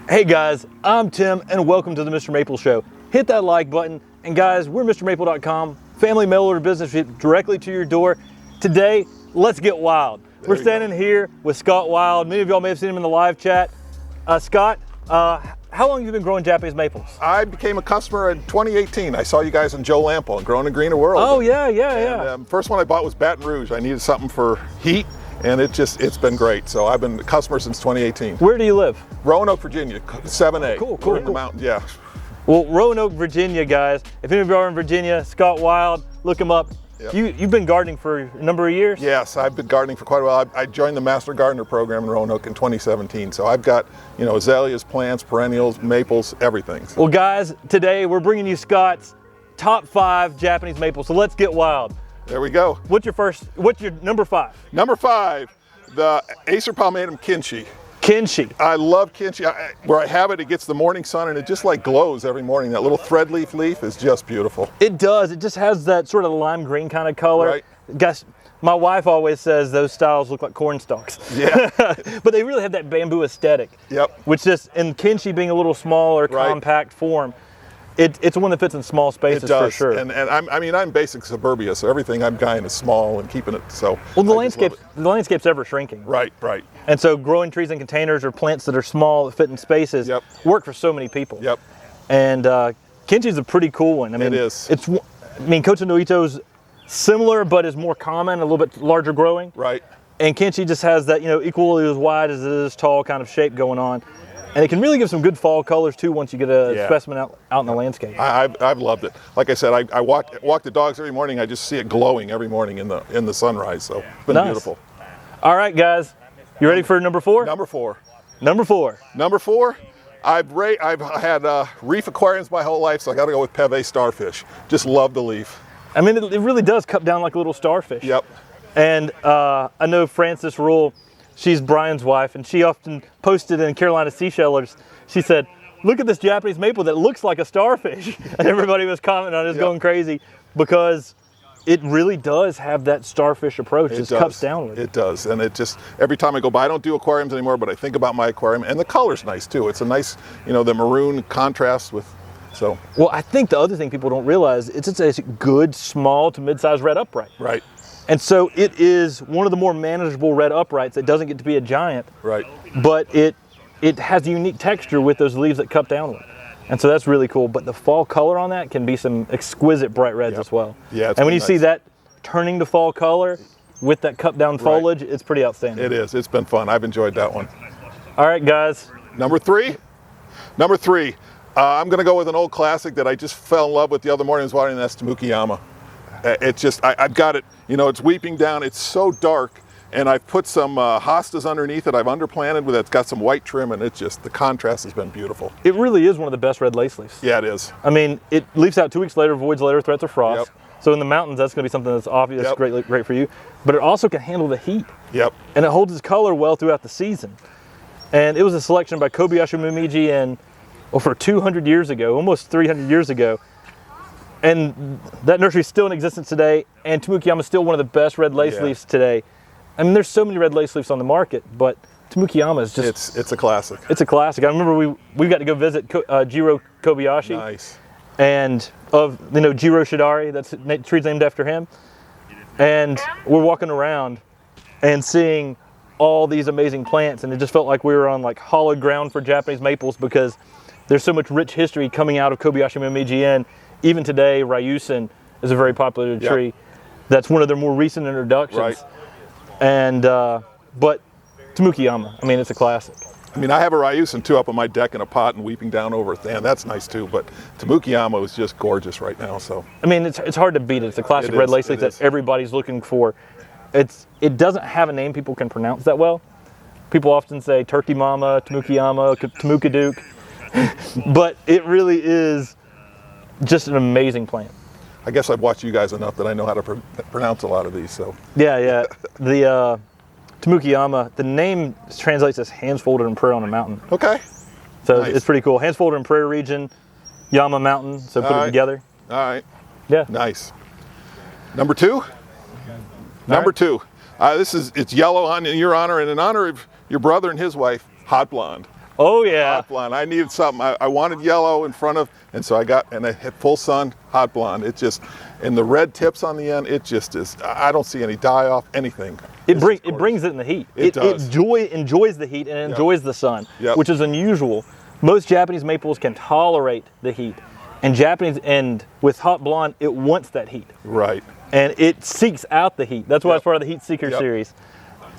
Hey guys, I'm Tim and welcome to the Mr. Maple Show. Hit that like button, and guys, we're MrMaple.com, family mail order business shipped directly to your door. Today, let's get wild. We're standing here with Scott Wilde. Many of y'all may have seen him in the live chat. Scott, how long have you been growing Japanese maples? I became a customer in 2018. I saw you guys in Joe Lampo and Growing a Greener World. Oh yeah. First one I bought was Baton Rouge. I needed something for heat, and it's been great. So I've been a customer since 2018. Where do you live? Roanoke, Virginia, 7A. Cool. We're in the mountains, yeah. Well, Roanoke, Virginia, guys. If any of you are in Virginia, Scott Wilde, look him up. Yep. You've been gardening for a number of years? Yes, I've been gardening for quite a while. I joined the Master Gardener program in Roanoke in 2017. So I've got, azaleas, plants, perennials, maples, everything. Well, guys, today we're bringing you Scott's top 5 Japanese maples. So let's get wild. There we go. What's your number 5? Number 5, the Acer palmatum Kinshi. Kinshi. I love Kinshi. Where I have it, it gets the morning sun and it just like glows every morning. That little thread leaf is just beautiful. It does. It just has that sort of lime green kind of color. Right. Guys, my wife always says those styles look like corn stalks. Yeah. But they really have that bamboo aesthetic. Yep. Which just, in Kinshi being a little smaller, right, compact form, it's one that fits in small spaces for sure. And I'm basic suburbia, so everything I'm buying is small and keeping it so. Well, the landscape's ever shrinking. Right. And so growing trees in containers or plants that are small that fit in spaces work for so many people. Yep. And Kinshi's a pretty cool one. I mean, it is. Koto no Ito's similar, but is more common, a little bit larger growing. Right. And Kinshi just has that, equally as wide as it is tall kind of shape going on. And it can really give some good fall colors too once you get a specimen out in the landscape. I've loved it. Like I said, I walk the dogs every morning. I just see it glowing every morning in the sunrise. So it's been beautiful. All right, guys, you ready for number 4? Number 4. Number 4. Number 4. I've had reef aquariums my whole life, so I got to go with pave starfish. Just love the leaf. I mean, it really does cup down like a little starfish. Yep. And I know Frances Rule. She's Brian's wife, and she often posted in Carolina Seashellers. She said, "Look at this Japanese maple that looks like a starfish." And everybody was commenting on it, going crazy, because it really does have that starfish approach. It just cups downward. It does, and it just, every time I go by, I don't do aquariums anymore, but I think about my aquarium, and the color's nice too. It's a nice, the maroon contrast with, so. Well, I think the other thing people don't realize, it's a good small to mid-sized red upright. Right. And so it is one of the more manageable red uprights that doesn't get to be a giant. Right. But it has a unique texture with those leaves that cup downward. And so that's really cool. But the fall color on that can be some exquisite bright reds as well. Yeah. And when you see that turning to fall color with that cup down foliage, it's pretty outstanding. It is. It's been fun. I've enjoyed that one. All right, guys. Number 3. I'm going to go with an old classic that I just fell in love with the other morning. I was watering this tamukiyama. It's just, I've got it, it's weeping down. It's so dark, and I've put some hostas underneath it. I've underplanted with it. It's got some white trim, and it's just, the contrast has been beautiful. It really is one of the best red lace leaves. Yeah, it is. I mean, it leaves out 2 weeks later, voids later, threats of frost. Yep. So in the mountains, that's going to be something that's obvious, great for you. But it also can handle the heat. Yep. And it holds its color well throughout the season. And it was a selection by Kobayashi Momiji for 200 years ago, almost 300 years ago. And that nursery is still in existence today, and Tamukiyama is still one of the best red lace leaves today. I mean, there's so many red lace leaves on the market, but Tamukiyama is just... It's a classic. It's a classic. I remember we got to go visit Jiro Kobayashi. Nice. And Jiro Shidari, that's the tree's named after him. And we're walking around and seeing all these amazing plants, and it just felt like we were on like hallowed ground for Japanese maples, because there's so much rich history coming out of Kobayashi Momiji. And even today, Ryusen is a very popular tree. That's one of their more recent introductions. Right. And but Tamukiyama, I mean, it's a classic. I mean, I have a Ryusen too up on my deck in a pot and weeping down over it, and that's nice too. But Tamukiyama is just gorgeous right now. So I mean, it's hard to beat it. It's a classic red lace leaf that everybody's looking for. It doesn't have a name people can pronounce that well. People often say Turkey Mama, Tamukiyama, Tamukaduke, but it really is just an amazing plant. I guess I've watched you guys enough that I know how to pronounce a lot of these. So yeah. The Tamukiyama, the name translates as hands folded in prayer on a mountain. Okay. So it's pretty cool. Hands folded in prayer region, Yama Mountain. So put it together. All right. Yeah. Nice. Number 2. Number 2. It's yellow in your honor, and in honor of your brother and his wife, Hot Blonde. Oh yeah. Hot blonde. I needed something. I wanted yellow in front of, and so I hit full sun, hot blonde. It just, and the red tips on the end, it just is, I don't see any die off, anything. It brings it in the heat. It does. It enjoys the heat and it enjoys the sun, Yep. which is unusual. Most Japanese maples can tolerate the heat, and with hot blonde, it wants that heat. Right. And it seeks out the heat. That's why it's part of the Heat Seeker series.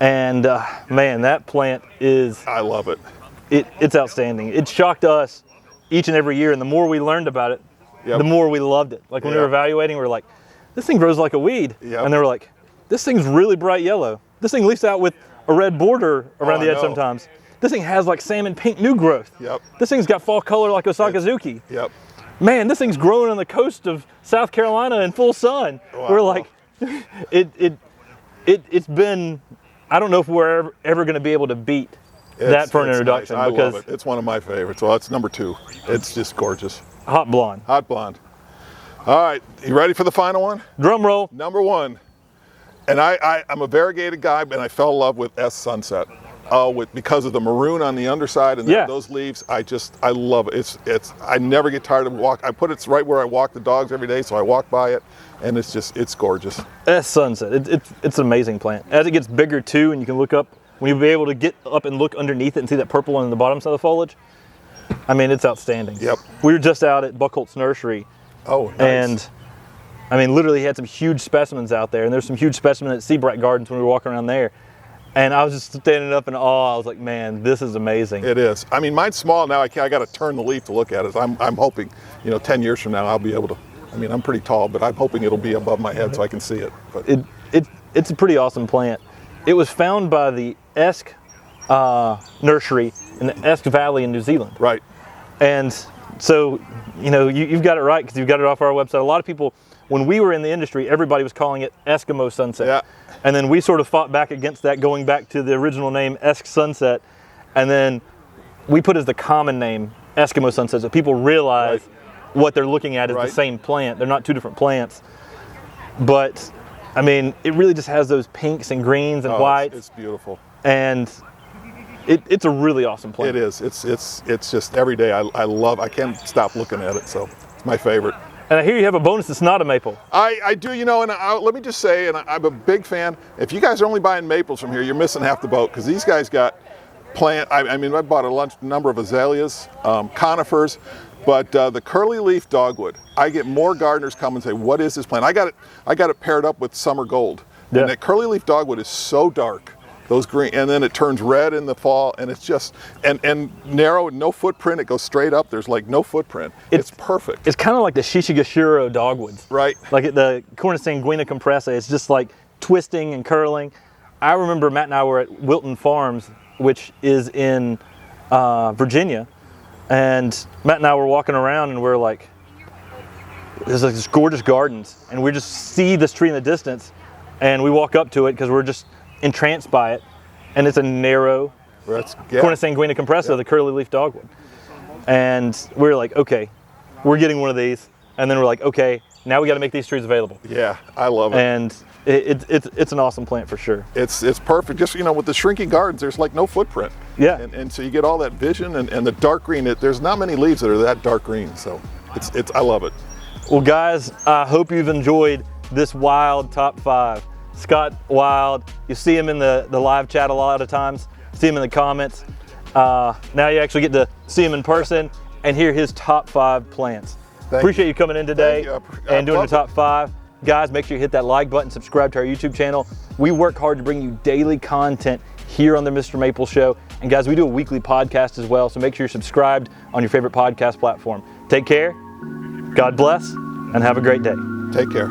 And man, that plant is, I love it. It's outstanding. It shocked us each and every year, and the more we learned about it, the more we loved it. Like when we were evaluating, we were like, this thing grows like a weed. And they were like, this thing's really bright yellow. This thing leaves out with a red border around the edge sometimes. This thing has like salmon pink new growth. This thing's got fall color like Osakazuki. Man, this thing's growing on the coast of South Carolina in full sun. We're like, it's been, I don't know if we're ever going to be able to beat that for an introduction. Nice. I because love it. It's one of my favorites. Well, that's number 2. It's just gorgeous. Hot blonde. Hot blonde. All right, you ready for the final one? Drum roll. Number 1. And I'm a variegated guy, and I fell in love with S Sunset. Because of the maroon on the underside and those leaves, I love it. I never get tired of walking. I put it right where I walk the dogs every day, so I walk by it, and it's gorgeous. S Sunset, it's an amazing plant. As it gets bigger too, and you can look up, when you'll be able to get up and look underneath it and see that purple on the bottom side of the foliage, I mean, it's outstanding. We were just out at Buckholt's nursery. Oh, nice. And I mean, literally he had some huge specimens out there, and there's some huge specimens at Seabright Gardens when we were walking around there. And I was just standing up in awe. I was like, man, this is amazing. It is. I mean, mine's small now. I got to turn the leaf to look at it. I'm hoping, 10 years from now, I'll be able to. I mean, I'm pretty tall, but I'm hoping it'll be above my head so I can see it. But it's a pretty awesome plant. It was found by the Esk nursery in the Esk Valley in New Zealand. Right. And so, you've got it right because you've got it off our website. A lot of people, when we were in the industry, everybody was calling it Eskimo Sunset. Yeah. And then we sort of fought back against that, going back to the original name Esk Sunset. And then we put as the common name Eskimo Sunset so people realize what they're looking at is the same plant. They're not two different plants. But, I mean, it really just has those pinks and greens and whites. It's beautiful. And it's a really awesome plant. It is. It's just every day I can't stop looking at it. So it's my favorite. And I hear you have a bonus that's not a maple. I do, and let me just say, and I'm a big fan, if you guys are only buying maples from here, you're missing half the boat, because these guys got I bought a number of azaleas, conifers, but the curly leaf dogwood, I get more gardeners come and say, what is this plant? I got it paired up with summer gold. And that curly leaf dogwood is so dark. Those green, and then it turns red in the fall, and it's just and narrow, no footprint. It goes straight up. There's like no footprint. It's perfect. It's kind of like the Shishigashiro dogwoods, right? Like the Cornus sanguina compressa. It's just like twisting and curling. I remember Matt and I were at Wilton Farms, which is in Virginia, and Matt and I were walking around, and we're like, there's like this gorgeous gardens, and we just see this tree in the distance, and we walk up to it because we're just entranced by it, and it's a narrow Cornus sanguina compressa, the curly leaf dogwood. And we're like, okay, we're getting one of these, and then we're like, okay, now we got to make these trees available. Yeah, I love it. And it's an awesome plant for sure. It's perfect. Just with the shrinking gardens, there's like no footprint. Yeah. And so you get all that vision and the dark green. There's not many leaves that are that dark green, so I love it. Well, guys, I hope you've enjoyed this Wilde top 5. Scott Wilde, you see him in the live chat a lot of times, see him in the comments. Now you actually get to see him in person and hear his top 5 plants. Appreciate you coming in today and doing the top 5. Guys, make sure you hit that like button, subscribe to our YouTube channel. We work hard to bring you daily content here on the Mr. Maple Show. And guys, we do a weekly podcast as well, so make sure you're subscribed on your favorite podcast platform. Take care, God bless, and have a great day. Take care.